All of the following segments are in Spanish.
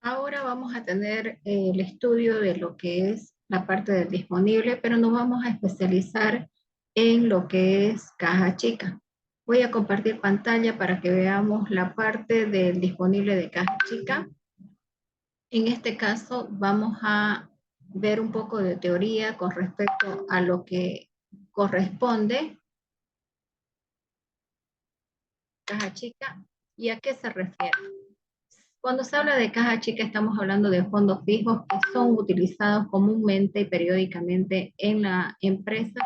Ahora vamos a tener el estudio de lo que es la parte del disponible, pero nos vamos a especializar en lo que es caja chica. Voy a compartir pantalla para que veamos la parte del disponible de caja chica. En este caso vamos a ver un poco de teoría con respecto a lo que corresponde caja chica y a qué se refiere. Cuando se habla de caja chica estamos hablando de fondos fijos que son utilizados comúnmente y periódicamente en la empresa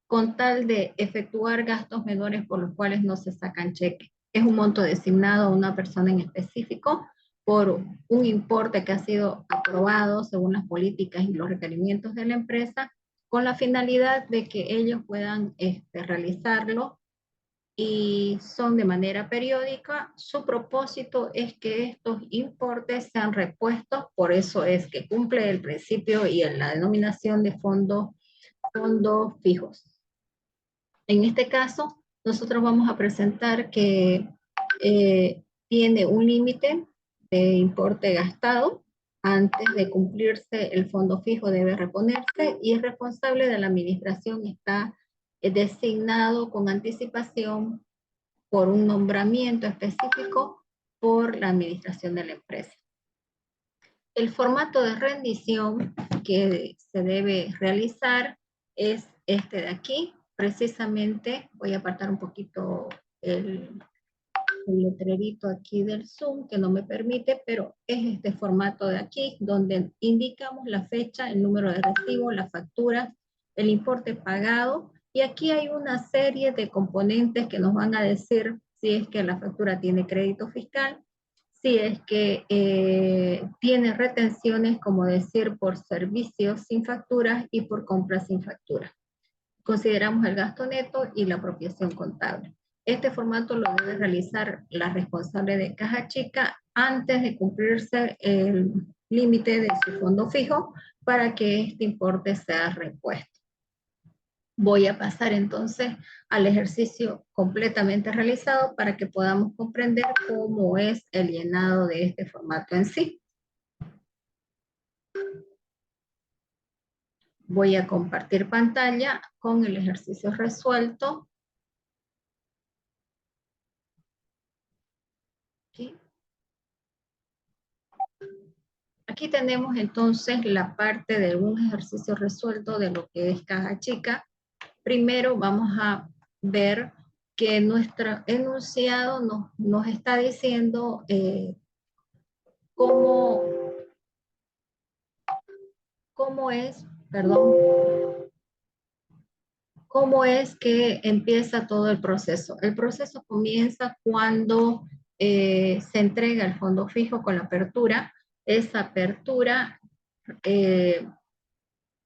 con tal de efectuar gastos menores por los cuales no se sacan cheques. Es un monto designado a una persona en específico por un importe que ha sido aprobado según las políticas y los requerimientos de la empresa con la finalidad de que ellos puedan realizarlo y son de manera periódica. Su propósito es que estos importes sean repuestos, por eso es que cumple el principio y la denominación de fondos fijos. En este caso, nosotros vamos a presentar que tiene un límite de importe gastado. Antes de cumplirse, el fondo fijo debe reponerse y el responsable de la administración está designado con anticipación por un nombramiento específico por la administración de la empresa. El formato de rendición que se debe realizar es este de aquí. Precisamente voy a apartar un poquito el letrerito aquí del Zoom que no me permite, pero es este formato de aquí donde indicamos la fecha, el número de recibo, la factura, el importe pagado, y aquí hay una serie de componentes que nos van a decir si es que la factura tiene crédito fiscal, si es que tiene retenciones, como decir, por servicios sin facturas y por compras sin facturas. Consideramos el gasto neto y la apropiación contable. Este formato lo debe realizar la responsable de caja chica antes de cumplirse el límite de su fondo fijo para que este importe sea repuesto. Voy a pasar entonces al ejercicio completamente realizado para que podamos comprender cómo es el llenado de este formato en sí. Voy a compartir pantalla con el ejercicio resuelto. Aquí. Aquí tenemos entonces la parte de un ejercicio resuelto de lo que es caja chica. Primero vamos a ver que nuestro enunciado nos está diciendo cómo, cómo es, perdón, cómo es que empieza todo el proceso. El proceso comienza cuando se entrega el fondo fijo con la apertura. Esa apertura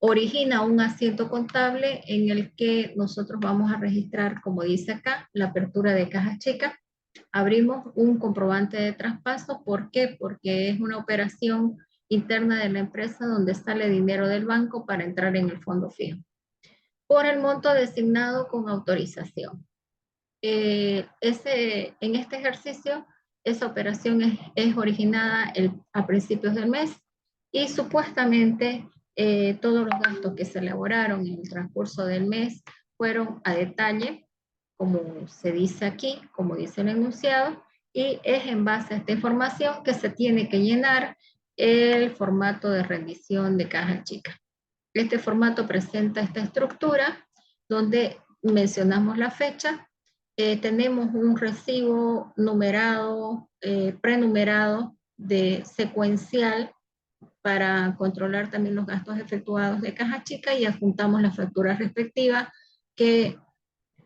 origina un asiento contable en el que nosotros vamos a registrar, como dice acá, la apertura de caja chica. Abrimos un comprobante de traspaso. ¿Por qué? Porque es una operación interna de la empresa donde sale dinero del banco para entrar en el fondo fijo por el monto designado con autorización. En este ejercicio, esa operación es originada a principios del mes y supuestamente todos los gastos que se elaboraron en el transcurso del mes fueron a detalle, como se dice aquí, como dice el enunciado, y es en base a esta información que se tiene que llenar el formato de rendición de caja chica. Este formato presenta esta estructura donde mencionamos la fecha, tenemos un recibo numerado, prenumerado de secuencial para controlar también los gastos efectuados de caja chica y adjuntamos las facturas respectivas que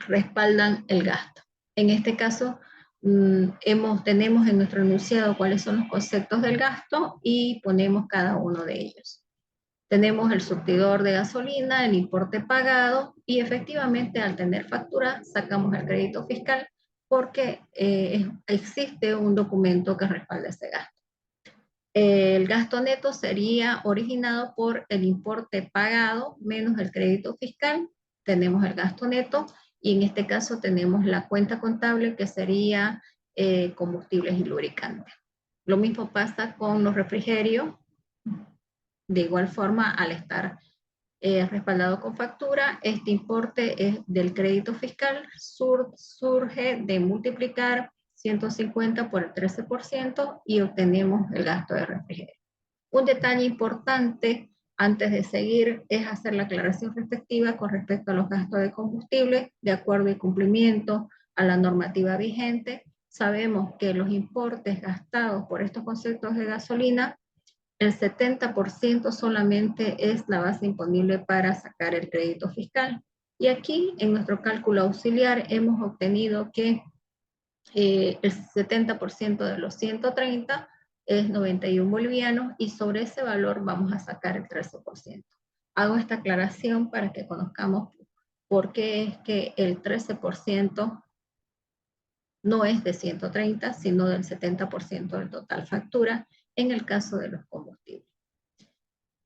respaldan el gasto. En este caso, tenemos en nuestro enunciado cuáles son los conceptos del gasto y ponemos cada uno de ellos. Tenemos el surtidor de gasolina, el importe pagado y efectivamente al tener factura sacamos el crédito fiscal porque existe un documento que respalda ese gasto. El gasto neto sería originado por el importe pagado menos el crédito fiscal. Tenemos el gasto neto y en este caso tenemos la cuenta contable que sería combustibles y lubricantes. Lo mismo pasa con los refrigerios. De igual forma, al estar respaldado con factura, este importe es del crédito fiscal surge de multiplicar 150 por el 13% y obtenemos el gasto de refrigerio. Un detalle importante antes de seguir es hacer la aclaración respectiva con respecto a los gastos de combustible de acuerdo y cumplimiento a la normativa vigente. Sabemos que los importes gastados por estos conceptos de gasolina, el 70% solamente es la base imponible para sacar el crédito fiscal. Y aquí en nuestro cálculo auxiliar hemos obtenido que el 70% de los 130 es 91 bolivianos y sobre ese valor vamos a sacar el 13%. Hago esta aclaración para que conozcamos por qué es que el 13% no es de 130, sino del 70% del total factura en el caso de los combustibles.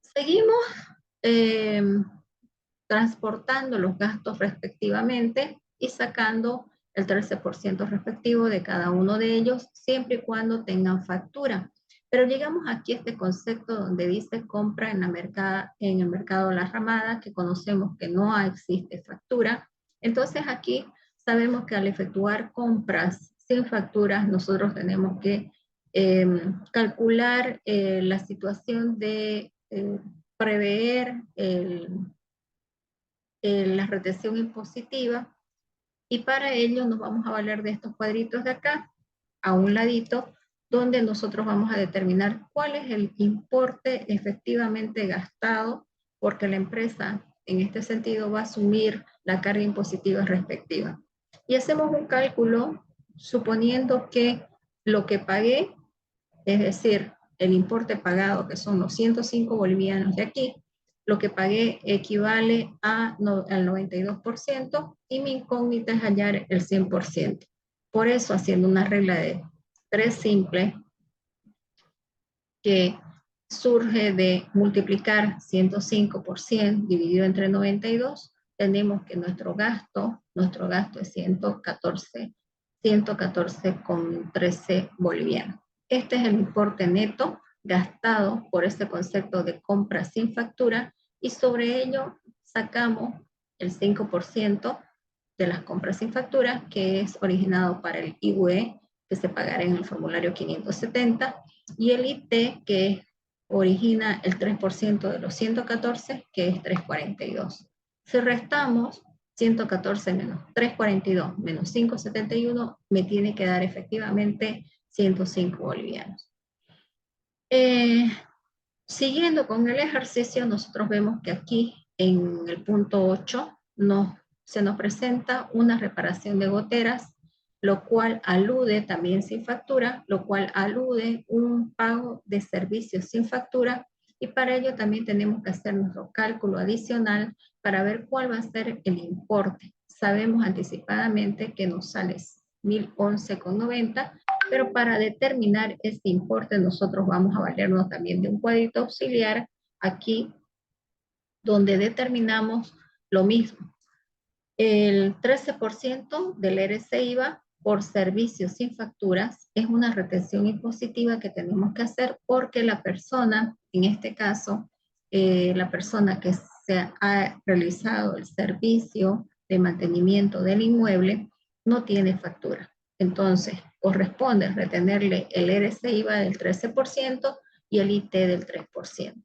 Seguimos eh, transportando los gastos respectivamente y sacando el 13% respectivo de cada uno de ellos, siempre y cuando tengan factura. Pero llegamos aquí a este concepto donde dice compra en el mercado La Ramada, que conocemos que no existe factura. Entonces aquí sabemos que al efectuar compras sin facturas, nosotros tenemos que calcular la situación de prever la retención impositiva, y para ello nos vamos a valer de estos cuadritos de acá, a un ladito, donde nosotros vamos a determinar cuál es el importe efectivamente gastado, porque la empresa en este sentido va a asumir la carga impositiva respectiva. Y hacemos un cálculo suponiendo que lo que pagué, es decir, el importe pagado, que son los 105 bolivianos de aquí, lo que pagué equivale al 92% y mi incógnita es hallar el 100%. Por eso, haciendo una regla de 3 simple, que surge de multiplicar 105 por 100 dividido entre 92, tenemos que nuestro gasto es 114,13 bolivianos. Este es el importe neto gastado por este concepto de compra sin factura y sobre ello sacamos el 5% de las compras sin factura, que es originado para el IUE, que se pagará en el formulario 570, y el IT, que origina el 3% de los 114, que es 342. Si restamos 114 menos 342 menos 571, me tiene que dar efectivamente 105 bolivianos. Siguiendo con el ejercicio, nosotros vemos que aquí en el punto 8 se nos presenta una reparación de goteras, lo cual alude también sin factura, lo cual alude un pago de servicios sin factura, y para ello también tenemos que hacer nuestro cálculo adicional para ver cuál va a ser el importe. Sabemos anticipadamente que nos sale 1011,90, pero para determinar este importe nosotros vamos a valernos también de un cuadrito auxiliar aquí, donde determinamos lo mismo. El 13% del RC-IVA por servicios sin facturas es una retención impositiva que tenemos que hacer porque la persona, en este caso, la persona que se ha realizado el servicio de mantenimiento del inmueble no tiene factura. Entonces, corresponde retenerle el RC-IVA del 13% y el IT del 3%.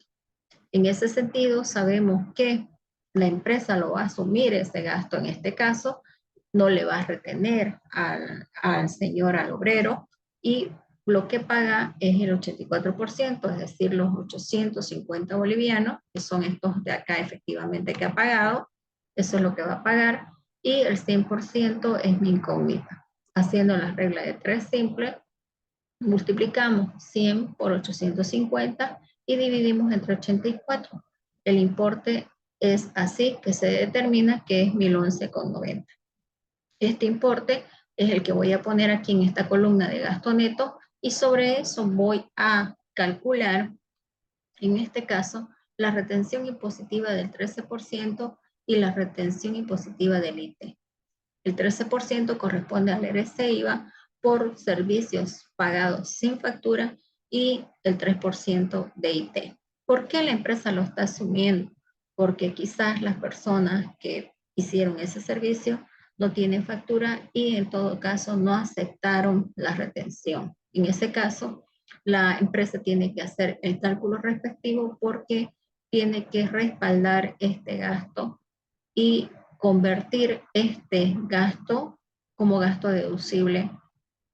En ese sentido, sabemos que la empresa lo va a asumir ese gasto, en este caso, no le va a retener al señor, al obrero, y lo que paga es el 84%, es decir, los 850 bolivianos, que son estos de acá efectivamente que ha pagado, eso es lo que va a pagar, y el 100% es mi incógnita. Haciendo la regla de 3 simple, multiplicamos 100 por 850 y dividimos entre 84. El importe es así que se determina que es 1011,90. Este importe es el que voy a poner aquí en esta columna de gasto neto y sobre eso voy a calcular, en este caso, la retención impositiva del 13% y la retención impositiva del IT. El 13% corresponde al RC-IVA por servicios pagados sin factura y el 3% de IT. ¿Por qué la empresa lo está asumiendo? Porque quizás las personas que hicieron ese servicio no tienen factura y en todo caso no aceptaron la retención. En ese caso, la empresa tiene que hacer el cálculo respectivo porque tiene que respaldar este gasto y convertir este gasto como gasto deducible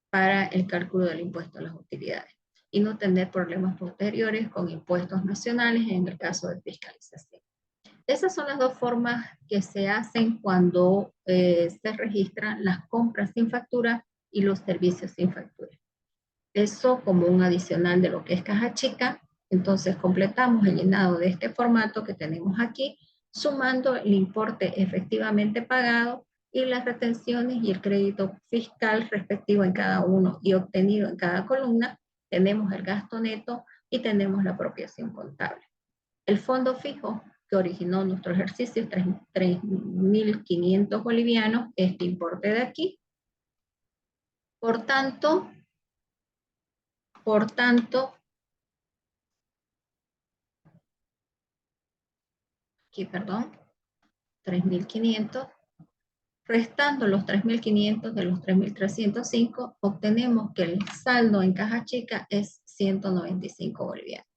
para el cálculo del impuesto a las utilidades y no tener problemas posteriores con impuestos nacionales en el caso de fiscalización. Esas son las dos formas que se hacen cuando se registran las compras sin factura y los servicios sin factura. Eso como un adicional de lo que es caja chica. Entonces completamos el llenado de este formato que tenemos aquí, sumando el importe efectivamente pagado y las retenciones y el crédito fiscal respectivo en cada uno y obtenido en cada columna. Tenemos el gasto neto y tenemos la apropiación contable. El fondo fijo que originó nuestro ejercicio es 3.500 bolivianos, este importe de aquí. Por tanto, aquí, perdón, 3.500, restando los 3.500 de los 3.305, obtenemos que el saldo en caja chica es 195 bolivianos.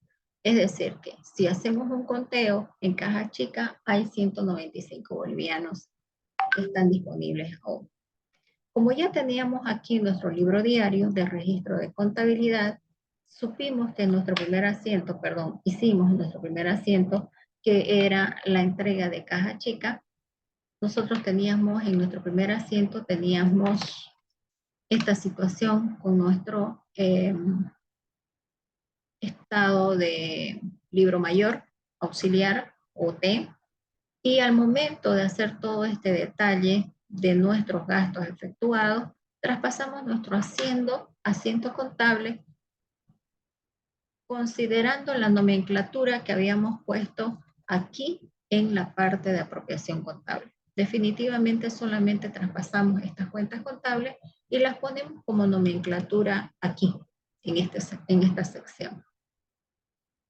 Es decir, que si hacemos un conteo en caja chica, hay 195 bolivianos que están disponibles aún. Como ya teníamos aquí nuestro libro diario de registro de contabilidad, supimos que en nuestro primer asiento, hicimos nuestro primer asiento, que era la entrega de caja chica. Nosotros teníamos en nuestro primer asiento, teníamos esta situación con nuestro estado de libro mayor, auxiliar, OT, y al momento de hacer todo este detalle de nuestros gastos efectuados, traspasamos nuestro asiento contable, considerando la nomenclatura que habíamos puesto aquí en la parte de apropiación contable. Definitivamente solamente traspasamos estas cuentas contables y las ponemos como nomenclatura aquí, en esta sección.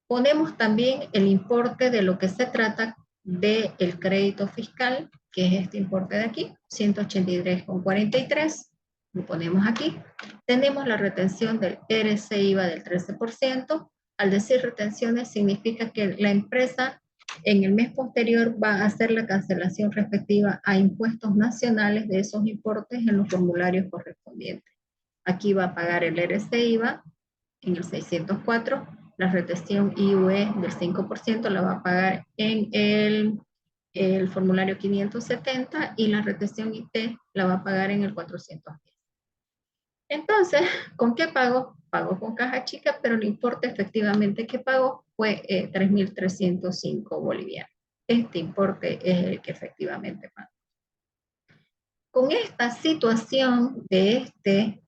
Ponemos también el importe de lo que se trata del crédito fiscal, que es este importe de aquí, 183,43. Lo ponemos aquí. Tenemos la retención del RC-IVA del 13%. Al decir retenciones significa que la empresa en el mes posterior va a hacer la cancelación respectiva a impuestos nacionales de esos importes en los formularios correspondientes. Aquí va a pagar el RC-IVA en el 604, la retención IUE del 5% la va a pagar en el formulario 570 y la retención IT la va a pagar en el 410. Entonces, ¿con qué pago? Pago con caja chica, pero el importe efectivamente que pago fue 3.305 bolivianos. Este importe es el que efectivamente pago. Con esta situación de este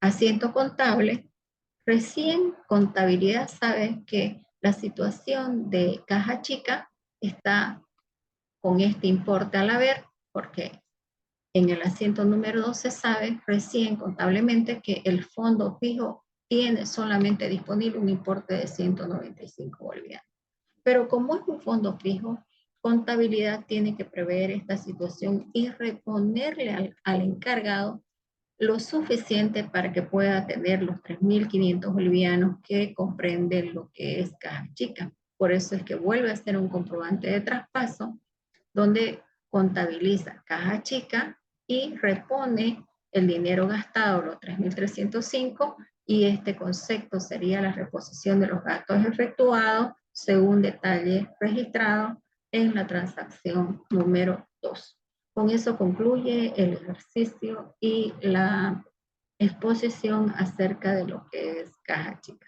asiento contable, recién contabilidad sabe que la situación de caja chica está con este importe al haber, porque en el asiento número 2 se sabe recién contablemente que el fondo fijo tiene solamente disponible un importe de 195 bolivianos. Pero como es un fondo fijo, contabilidad tiene que prever esta situación y reponerle al encargado lo suficiente para que pueda tener los 3.500 bolivianos que comprenden lo que es caja chica. Por eso es que vuelve a hacer un comprobante de traspaso donde contabiliza caja chica y repone el dinero gastado, los 3.305, y este concepto sería la reposición de los gastos efectuados según detalle registrado en la transacción número 2. Con eso concluye el ejercicio y la exposición acerca de lo que es caja chica.